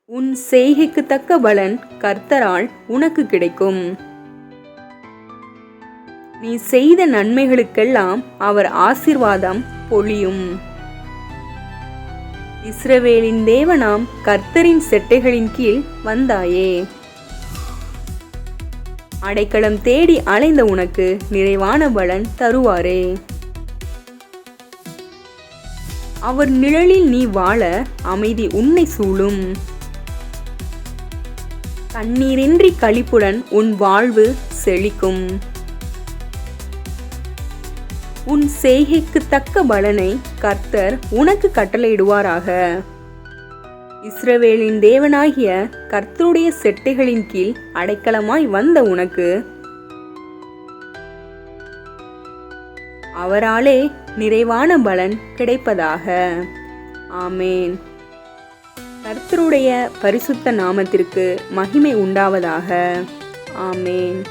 உன் செய்கைக்கு தக்க பலன் கர்த்தரால் உனக்கு கிடைக்கும். நீ செய்த நன்மைகளுக்கெல்லாம் அவர் ஆசீர்வாதம் பொழியும். இஸ்ரவேலின் தேவனாம் கர்த்தரின் செட்டைகளின் கீழ் வந்தாயே. அடைக்கலம் தேடி அலைந்த உனக்கு நிறைவான பலன் தருவாரே. அவர் நிழலில் நீ வாழ அமைதி உன்னை சூழும். கண்ணீரின்றி களிப்புடன் உன் வாழ்வு செழிக்கும். உன் செய்கைக்கு தக்க பலனை கர்த்தர் உனக்கு கட்டளையிடுவாராக. இஸ்ரவேலின் தேவனாகிய கர்த்தருடைய செட்டைகளின் கீழ் அடைக்கலமாய் வந்த உனக்கு அவராலே நிறைவான பலன் கிடைப்பதாக. ஆமேன். கர்த்தருடைய பரிசுத்த நாமத்திற்கு மகிமை உண்டாவதாக. ஆமேன்.